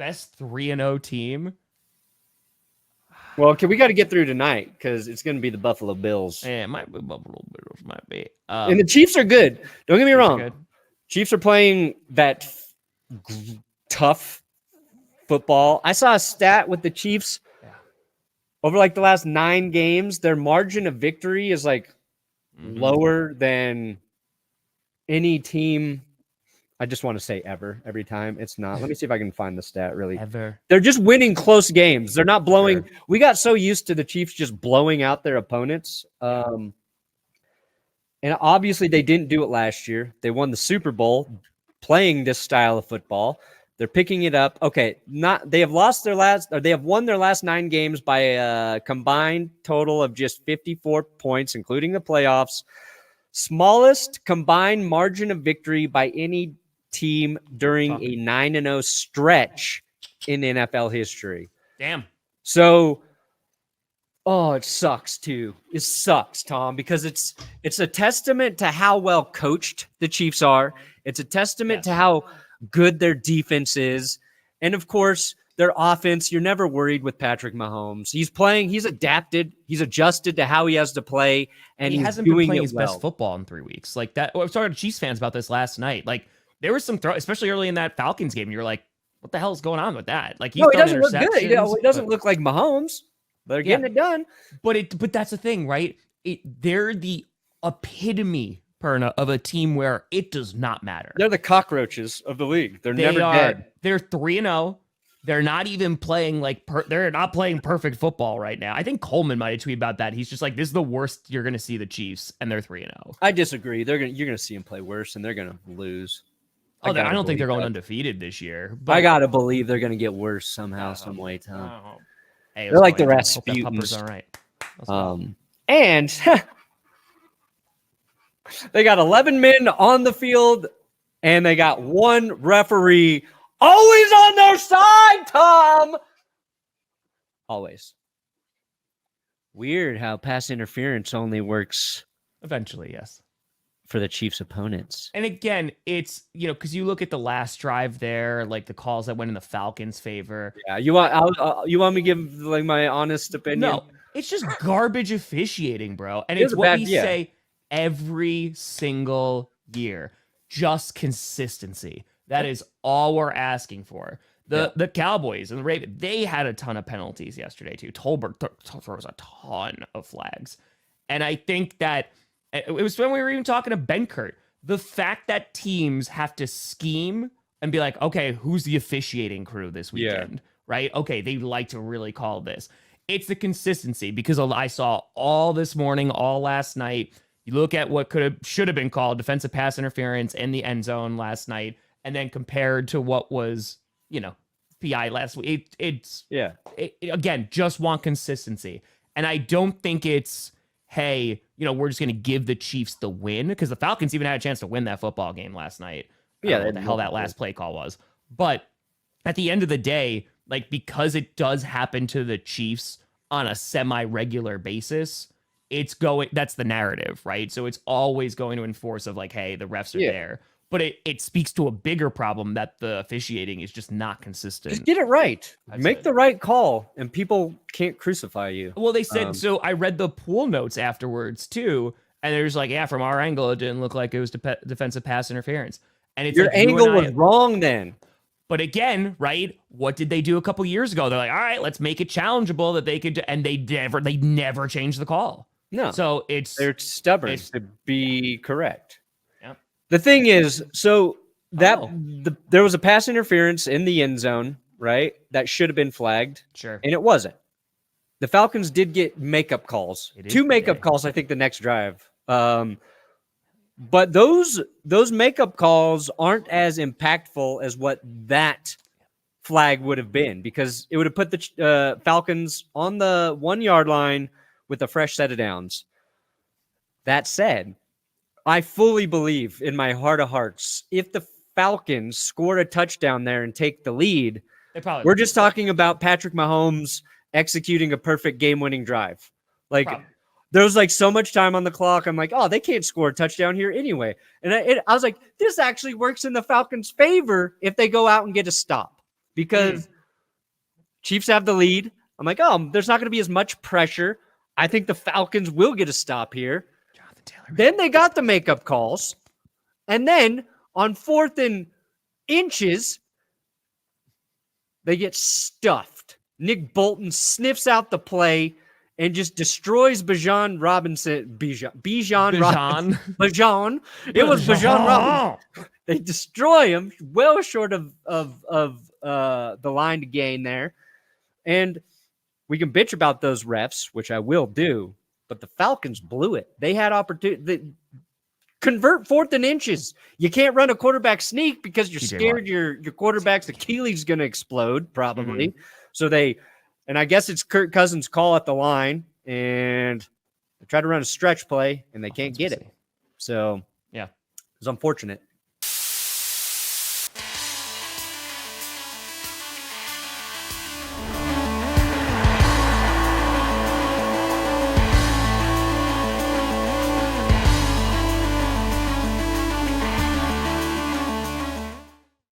Best 3-0 team. Well, we got to get through tonight because it's going to be the Buffalo Bills. Yeah, it might be Buffalo Bills. Might be. And the Chiefs are good. Don't get me wrong. Chiefs are playing that tough football. I saw a stat with the Chiefs over like the last 9 games. Their margin of victory is like lower than any team. I just want to say every time. It's not. Let me see if I can find the stat really. Ever. They're just winning close games. They're not blowing. Sure. We got so used to the Chiefs just blowing out their opponents. And obviously they didn't do it last year. They won the Super Bowl playing this style of football. They're picking it up. Okay, they have won their last 9 games by a combined total of just 54 points, including the playoffs. Smallest combined margin of victory by any team during a 9-0 stretch in NFL history. Damn. So, it sucks too. It sucks, Tom, because it's a testament to how well coached the Chiefs are. It's a testament to how good their defense is. And of course, their offense, you're never worried with Patrick Mahomes. He's adapted, he's adjusted to how he has to play, and he hasn't been playing his best football in 3 weeks. Like that. I was talking to Chiefs fans about this last night. Like there was some especially early in that Falcons game. You're like, what the hell is going on with that? Like he doesn't look good. He doesn't look like Mahomes. They're getting it done. But that's the thing, right? They're the epitome, Perna, of a team where it does not matter. They're the cockroaches of the league. They're never dead. They're 3-0. They're not even playing they're not playing perfect football right now. I think Coleman might have tweeted about that. He's just like, this is the worst you're going to see the Chiefs, and they're 3-0. I disagree. You're going to see them play worse, and they're going to lose. I don't think they're going undefeated this year. But I got to believe they're going to get worse somehow, some way, Tom. Hey, they're like the Rasputins. All right. And they got 11 men on the field, and they got 1 referee always on their side, Tom. Always. Weird how pass interference only works. Eventually, yes. For the Chiefs' opponents. And again, it's, because you look at the last drive there, like the calls that went in the Falcons' favor. Yeah, you want me to give like my honest opinion? No, it's just garbage officiating, bro. And it's what we say every single year. Just consistency. That is all we're asking for. The Cowboys and the Ravens, they had a ton of penalties yesterday too. Tolbert throws a ton of flags. And I think that it was when we were even talking to Benkert. The fact that teams have to scheme and be like, okay, who's the officiating crew this weekend? Right? Okay, they like to really call this. It's the consistency, because I saw all this morning, all last night. You look at what should have been called defensive pass interference in the end zone last night, and then compared to what was, PI last week. Again, just want consistency. And I don't think it's, hey, we're just going to give the Chiefs the win, because the Falcons even had a chance to win that football game last night. I don't know what the hell that last play call was. But at the end of the day, like, because it does happen to the Chiefs on a semi-regular basis, that's the narrative, right? So it's always going to enforce of like, hey, the refs are there. But it speaks to a bigger problem that the officiating is just not consistent. Just get it right. Make the right call, and people can't crucify you. Well, they said, so I read the pool notes afterwards, too, and there's like, from our angle, it didn't look like it was defensive pass interference. And it's your angle was wrong then. But again, right, what did they do a couple years ago? They're like, all right, let's make it challengeable that they could, and they never changed the call. No. So they're stubborn to be correct. The thing is, so there was a pass interference in the end zone, right? That should have been flagged. Sure. And it wasn't. The Falcons did get makeup calls. 2 makeup calls, I think, the next drive. But those makeup calls aren't as impactful as what that flag would have been, because it would have put the Falcons on the 1-yard line with a fresh set of downs. That said, I fully believe in my heart of hearts, if the Falcons score a touchdown there and take the lead, we're just talking about Patrick Mahomes executing a perfect game-winning drive. Like, there was like so much time on the clock. I'm like, they can't score a touchdown here anyway. And I was like, this actually works in the Falcons' favor if they go out and get a stop, because Chiefs have the lead. I'm like, oh, there's not going to be as much pressure. I think the Falcons will get a stop here. Then they got the makeup calls. And then on 4th and inches, they get stuffed. Nick Bolton sniffs out the play and just destroys Bijan Robinson. Bijan Robinson. Bijan. It was Bijan Robinson. They destroy him well short of the line to gain there. And we can bitch about those refs, which I will do, but the Falcons blew it. They had opportunity. Convert 4th and inches. You can't run a quarterback sneak because you're scared your quarterback's Achilles is going to explode, probably. Mm-hmm. So and I guess it's Kirk Cousins' call at the line, and they try to run a stretch play, and they can't get it. So, yeah, it was unfortunate.